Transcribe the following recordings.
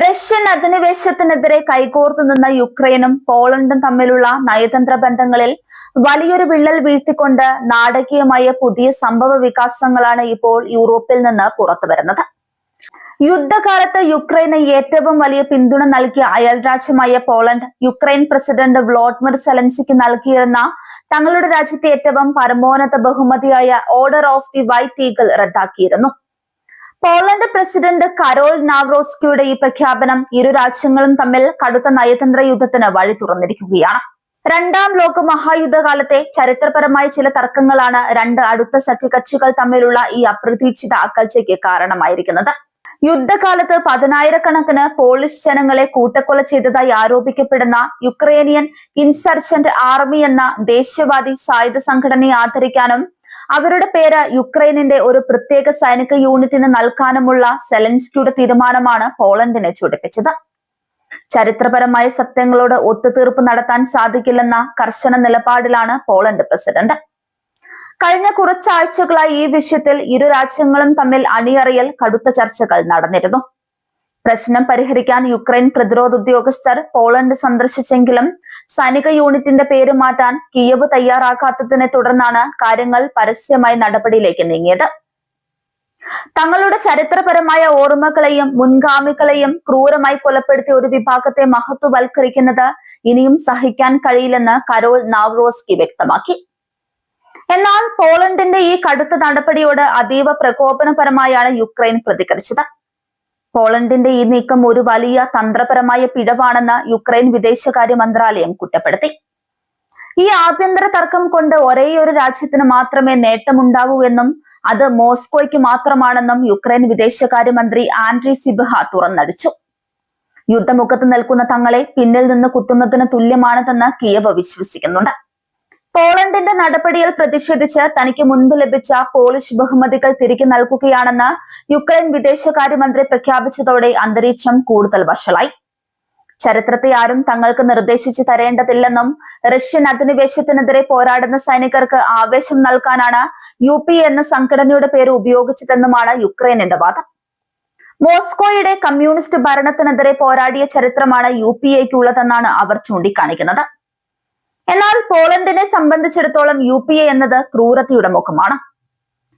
Russian അധിനിവേശത്തിനെതിരെ കൈകോർത്തു നിന്ന യുക്രൈനും പോളണ്ടും തമ്മിലുള്ള നയതന്ത്ര ബന്ധങ്ങളിൽ വലിയൊരു വിള്ളൽ വീഴ്ത്തിക്കൊണ്ട് നാടകീയമായ പുതിയ സംഭവ വികാസങ്ങളാണ് ഇപ്പോൾ യൂറോപ്പിൽ നിന്ന് പുറത്തുവരുന്നത്. യുദ്ധകാലത്ത് യുക്രൈന് ഏറ്റവും വലിയ പിന്തുണ നൽകിയ അയൽരാജ്യമായ പോളണ്ട് യുക്രൈൻ പ്രസിഡന്റ് വ്ളോഡിമിർ സെലൻസ്കിക്ക് നൽകിയിരുന്ന തങ്ങളുടെ രാജ്യത്തെ ഏറ്റവും പരമോന്നത ബഹുമതിയായ order of the white eagle റദ്ദാക്കിയിരുന്നു. പോളണ്ട് പ്രസിഡന്റ് കരോൾ നാവ്റോസ്കിയുടെ ഈ പ്രഖ്യാപനം ഇരു രാജ്യങ്ങളും തമ്മിൽ കടുത്ത നയതന്ത്ര യുദ്ധത്തിന് വഴി തുറന്നിരിക്കുകയാണ്. രണ്ടാം ലോക മഹായുദ്ധകാലത്തെ ചരിത്രപരമായ ചില തർക്കങ്ങളാണ് രണ്ട് അടുത്ത സഖ്യകക്ഷികൾ തമ്മിലുള്ള ഈ അപ്രതീക്ഷിത അകൽച്ചയ്ക്ക് കാരണമായിരിക്കുന്നത്. യുദ്ധകാലത്ത് 10,000-കണക്കിന് പോളിഷ് ജനങ്ങളെ കൂട്ടക്കൊല ചെയ്തതായി ആരോപിക്കപ്പെടുന്ന യുക്രൈനിയൻ ഇൻസർജന്റ് ആർമി എന്ന ദേശീയവാദി സായുധ സംഘടനയെ ആദരിക്കാനും അവരുടെ പേര് യുക്രൈനിന്റെ ഒരു പ്രത്യേക സൈനിക യൂണിറ്റിന് നൽകാനുമുള്ള സെലൻസ്കിയുടെ തീരുമാനമാണ് പോളണ്ടിനെ ചൊടിപ്പിച്ചത്. ചരിത്രപരമായ സത്യങ്ങളോട് ഒത്തുതീർപ്പ് നടത്താൻ സാധിക്കില്ലെന്ന കർശന നിലപാടിലാണ് പോളണ്ട് പ്രസിഡന്റ്. കഴിഞ്ഞ കുറച്ചാഴ്ചകളായി ഈ വിഷയത്തിൽ ഇരു രാജ്യങ്ങളും തമ്മിൽ അണിയറയിൽ കടുത്ത ചർച്ചകൾ നടന്നിരുന്നു. പ്രശ്നം പരിഹരിക്കാൻ യുക്രൈൻ പ്രതിരോധ ഉദ്യോഗസ്ഥർ പോളണ്ട് സന്ദർശിച്ചെങ്കിലും സൈനിക യൂണിറ്റിന്റെ പേര് മാറ്റാൻ കിയവ് തയ്യാറാക്കാത്തതിനെ തുടർന്നാണ് കാര്യങ്ങൾ പരസ്യമായ നടപടിയിലേക്ക് നീങ്ങിയത്. തങ്ങളുടെ ചരിത്രപരമായ ഓർമ്മകളെയും മുൻഗാമികളെയും ക്രൂരമായി കൊലപ്പെടുത്തിയ ഒരു വിഭാഗത്തെ മഹത്വവൽക്കരിക്കുന്നത് ഇനിയും സഹിക്കാൻ കഴിയില്ലെന്ന് കരോൾ നാവ്റോസ്കി വ്യക്തമാക്കി. എന്നാൽ പോളണ്ടിന്റെ ഈ കടുത്ത നടപടിയോട് അതീവ പ്രകോപനപരമായാണ് യുക്രൈൻ പ്രതികരിച്ചത്. പോളണ്ടിന്റെ ഈ നീക്കം ഒരു വലിയ തന്ത്രപരമായ പിഴവാണെന്ന് യുക്രൈൻ വിദേശകാര്യ മന്ത്രാലയം കുറ്റപ്പെടുത്തി. ഈ ആഭ്യന്തര തർക്കം കൊണ്ട് ഒരേയൊരു രാജ്യത്തിന് മാത്രമേ നേട്ടമുണ്ടാവൂ എന്നും അത് മോസ്കോയ്ക്ക് മാത്രമാണെന്നും യുക്രൈൻ വിദേശകാര്യമന്ത്രി ആൻഡ്രി സിബിഹ തുറന്നടിച്ചു. യുദ്ധമുഖത്ത് നിൽക്കുന്ന തങ്ങളെ പിന്നിൽ നിന്ന് കുത്തുന്നതിന് തുല്യമാണിതെന്ന് കിയവ് വിശ്വസിക്കുന്നുണ്ട്. പോളണ്ടിന്റെ നടപടിയിൽ പ്രതിഷേധിച്ച് തനിക്ക് മുൻപ് ലഭിച്ച പോളിഷ് ബഹുമതികൾ തിരികെ നൽകുകയാണെന്ന് യുക്രൈൻ വിദേശകാര്യമന്ത്രി പ്രഖ്യാപിച്ചതോടെ അന്തരീക്ഷം കൂടുതൽ വഷളായി. ചരിത്രത്തെ ആരും തങ്ങൾക്ക് നിർദ്ദേശിച്ചു തരേണ്ടതില്ലെന്നും റഷ്യൻ അധിനിവേശത്തിനെതിരെ പോരാടുന്ന സൈനികർക്ക് ആവേശം നൽകാനാണ് UP എന്ന സംഘടനയുടെ പേര് ഉപയോഗിച്ചതെന്നുമാണ് യുക്രൈനിന്റെ വാദം. മോസ്കോയുടെ കമ്മ്യൂണിസ്റ്റ് ഭരണത്തിനെതിരെ പോരാടിയ ചരിത്രമാണ് UPAക്കുള്ളതെന്നാണ് അവർ ചൂണ്ടിക്കാണിക്കുന്നത്. എന്നാൽ പോളണ്ടിനെ സംബന്ധിച്ചിടത്തോളം UPA എന്നത് ക്രൂരതയുടെ മുഖമാണ്.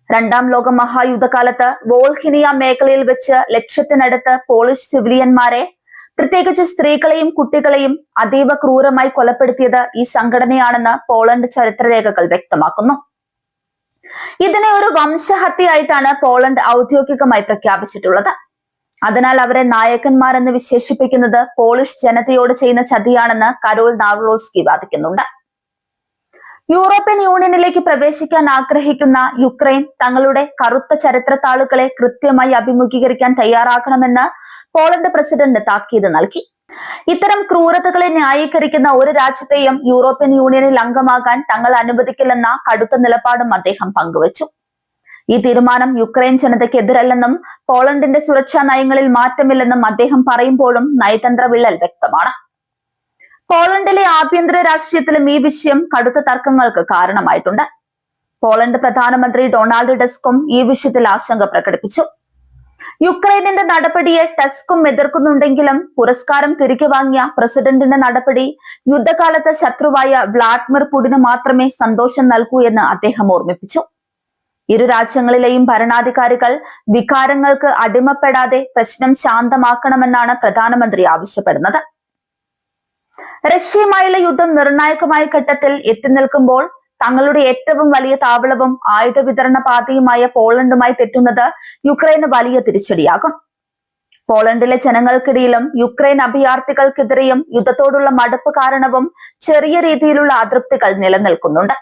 രണ്ടാം ലോക മഹായുദ്ധകാലത്ത് വോൾഹിനിയ മേഖലയിൽ വെച്ച് ലക്ഷത്തിനടുത്ത് പോളിഷ് സിവിലിയന്മാരെ, പ്രത്യേകിച്ച് സ്ത്രീകളെയും കുട്ടികളെയും അതീവ ക്രൂരമായി കൊലപ്പെടുത്തിയത് ഈ സംഘടനയാണെന്ന് പോളണ്ട് ചരിത്രരേഖകൾ വ്യക്തമാക്കുന്നു. ഇതിനെ ഒരു വംശഹത്യയായിട്ടാണ് പോളണ്ട് ഔദ്യോഗികമായി പ്രഖ്യാപിച്ചിട്ടുള്ളത്. അതിനാൽ അവരെ നായകന്മാരെന്ന് വിശേഷിപ്പിക്കുന്നത് പോളിഷ് ജനതയോട് ചെയ്യുന്ന ചതിയാണെന്ന് കരോൾ നാവ്റോസ്കി വാദിക്കുന്നുണ്ട്. യൂറോപ്യൻ യൂണിയനിലേക്ക് പ്രവേശിക്കാൻ ആഗ്രഹിക്കുന്ന യുക്രൈൻ തങ്ങളുടെ കറുത്ത ചരിത്രത്താളുകളെ കൃത്യമായി അഭിമുഖീകരിക്കാൻ തയ്യാറാക്കണമെന്ന് പോളണ്ട് പ്രസിഡന്റ് താക്കീത് നൽകി. ഇത്തരം ക്രൂരതകളെ ന്യായീകരിക്കുന്ന ഒരു രാജ്യത്തെയും യൂറോപ്യൻ യൂണിയനിൽ അംഗമാകാൻ തങ്ങൾ അനുവദിക്കില്ലെന്ന കടുത്ത നിലപാടും അദ്ദേഹം പങ്കുവച്ചു. ഈ തീരുമാനം യുക്രൈൻ ജനതയ്ക്ക് എതിരല്ലെന്നും പോളണ്ടിന്റെ സുരക്ഷാ നയങ്ങളിൽ മാറ്റമില്ലെന്നും അദ്ദേഹം പറയുമ്പോഴും നയതന്ത്ര വിള്ളൽ വ്യക്തമാണ്. പോളണ്ടിലെ ആഭ്യന്തര രാഷ്ട്രീയത്തിലും ഈ വിഷയം കടുത്ത തർക്കങ്ങൾക്ക് കാരണമായിട്ടുണ്ട്. പോളണ്ട് പ്രധാനമന്ത്രി ഡൊണാൾഡ് ടസ്കും ഈ വിഷയത്തിൽ ആശങ്ക പ്രകടിപ്പിച്ചു. യുക്രൈനിന്റെ നടപടിയെ ടസ്കും എതിർക്കുന്നുണ്ടെങ്കിലും പുരസ്കാരം തിരികെ വാങ്ങിയ പ്രസിഡന്റിന്റെ നടപടി യുദ്ധകാലത്ത് ശത്രുവായ വ്ളാഡിമിർ പുടിന് മാത്രമേ സന്തോഷം നൽകൂ എന്ന് അദ്ദേഹം ഓർമ്മിപ്പിച്ചു. ഇരു രാജ്യങ്ങളിലെയും ഭരണാധികാരികൾ വികാരങ്ങൾക്ക് അടിമപ്പെടാതെ പ്രശ്നം ശാന്തമാക്കണമെന്നാണ് പ്രധാനമന്ത്രി ആവശ്യപ്പെടുന്നത്. റഷ്യയുമായുള്ള യുദ്ധം നിർണായകമായ ഘട്ടത്തിൽ എത്തി നിൽക്കുമ്പോൾ തങ്ങളുടെ ഏറ്റവും വലിയ താവളവും ആയുധ വിതരണ പാതയുമായ പോളണ്ടുമായി തെറ്റുന്നത് യുക്രൈന് വലിയ തിരിച്ചടിയാകും. പോളണ്ടിലെ ജനങ്ങൾക്കിടയിലും യുക്രൈൻ അഭയാർത്ഥികൾക്കെതിരെയും യുദ്ധത്തോടുള്ള മടുപ്പ് കാരണവും ചെറിയ രീതിയിലുള്ള അതൃപ്തികൾ നിലനിൽക്കുന്നുണ്ട്.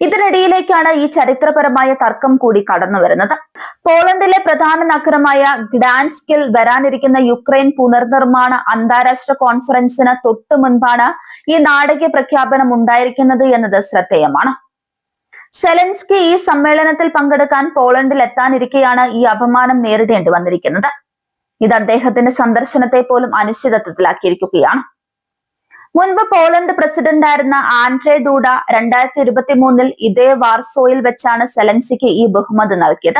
ഇതിനിടയിലേക്കാണ് ഈ ചരിത്രപരമായ തർക്കം കൂടി കടന്നു വരുന്നത്. പോളണ്ടിലെ പ്രധാന നഗരമായ ഗ്ഡാൻസ്കിൽ വരാനിരിക്കുന്ന യുക്രൈൻ പുനർനിർമ്മാണ അന്താരാഷ്ട്ര കോൺഫറൻസിന് തൊട്ടു മുൻപാണ് ഈ നാടകീയ പ്രഖ്യാപനം ഉണ്ടായിരിക്കുന്നത് എന്നത് ശ്രദ്ധേയമാണ്. സെലൻസ്കി ഈ സമ്മേളനത്തിൽ പങ്കെടുക്കാൻ പോളണ്ടിൽ എത്താനിരിക്കെയാണ് ഈ അപമാനം നേരിടേണ്ടി വന്നിരിക്കുന്നത്. ഇത് അദ്ദേഹത്തിന്റെ സന്ദർശനത്തെ പോലും അനിശ്ചിതത്വത്തിലാക്കിയിരിക്കുകയാണ്. മുൻപ് പോളണ്ട് പ്രസിഡന്റായിരുന്ന ആൻഡ്രേ ഡൂഡ 2023 ഇതേ വാർസോയിൽ വെച്ചാണ് സെലൻസിക്ക് ഈ ബഹുമതി നൽകിയത്.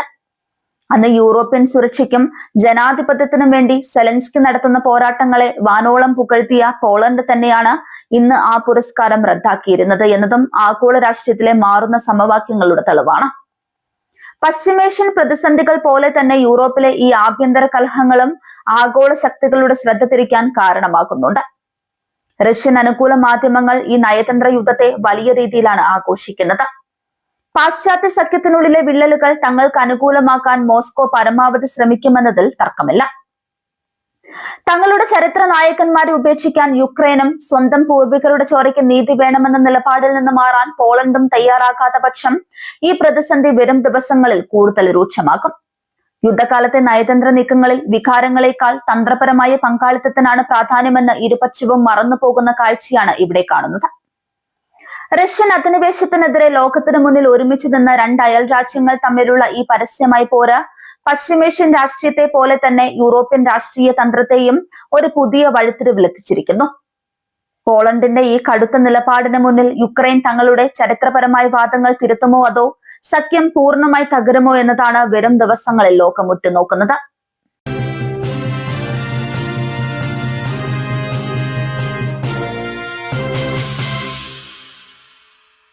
അന്ന് യൂറോപ്യൻ സുരക്ഷയ്ക്കും ജനാധിപത്യത്തിനും വേണ്ടി സെലൻസ്കി നടത്തുന്ന പോരാട്ടങ്ങളെ വാനോളം പുകഴ്ത്തിയ പോളണ്ട് തന്നെയാണ് ഇന്ന് ആ പുരസ്കാരം റദ്ദാക്കിയിരുന്നത് എന്നതും ആഗോള രാഷ്ട്രീയത്തിലെ മാറുന്ന സമവാക്യങ്ങളുടെ തെളിവാണ്. പശ്ചിമേഷ്യൻ പ്രതിസന്ധികൾ പോലെ തന്നെ യൂറോപ്പിലെ ഈ ആഭ്യന്തര കലഹങ്ങളും ആഗോള ശക്തികളുടെ ശ്രദ്ധ തിരിക്കാൻ കാരണമാകുന്നുണ്ട്. റഷ്യൻ അനുകൂല മാധ്യമങ്ങൾ ഈ നയതന്ത്ര യുദ്ധത്തെ വലിയ രീതിയിലാണ് ആഘോഷിക്കുന്നത്. പാശ്ചാത്യ സഖ്യത്തിനുള്ളിലെ വിള്ളലുകൾ തങ്ങൾക്ക് അനുകൂലമാക്കാൻ മോസ്കോ പരമാവധി ശ്രമിക്കുമെന്നതിൽ തർക്കമില്ല. തങ്ങളുടെ ചരിത്ര നായകന്മാരെ ഉപേക്ഷിക്കാൻ യുക്രൈനും സ്വന്തം പൂർവികരുടെ ചോരയ്ക്ക് നീതി വേണമെന്ന നിലപാടിൽ നിന്ന് മാറാൻ പോളണ്ടും തയ്യാറാകാത്ത പക്ഷം ഈ പ്രതിസന്ധി വരും ദിവസങ്ങളിൽ കൂടുതൽ രൂക്ഷമാകും. യുദ്ധകാലത്തെ നയതന്ത്ര നീക്കങ്ങളിൽ വികാരങ്ങളെക്കാൾ തന്ത്രപരമായ പങ്കാളിത്തത്തിനാണ് പ്രാധാന്യമെന്ന് ഇരുപക്ഷവും മറന്നുപോകുന്ന കാഴ്ചയാണ് ഇവിടെ കാണുന്നത്. റഷ്യൻ അധിനിവേശത്തിനെതിരെ ലോകത്തിനു മുന്നിൽ ഒരുമിച്ച് നിന്ന രണ്ട് അയൽ രാജ്യങ്ങൾ തമ്മിലുള്ള ഈ പരസ്യമായ പോര് പശ്ചിമേഷ്യൻ രാഷ്ട്രീയത്തെ പോലെ തന്നെ യൂറോപ്യൻ രാഷ്ട്രീയ തന്ത്രത്തെയും ഒരു പുതിയ വഴിത്തിരിവിലെത്തിച്ചിരിക്കുന്നു. പോളണ്ടിന്റെ ഈ കടുത്ത നിലപാടിന് മുന്നിൽ യുക്രൈൻ തങ്ങളുടെ ചരിത്രപരമായ വാദങ്ങൾ തിരുത്തുമോ അതോ സഖ്യം പൂർണ്ണമായി തകരുമോ എന്നതാണ് വരും ദിവസങ്ങളിൽ ലോകം ഉറ്റുനോക്കുന്നത്.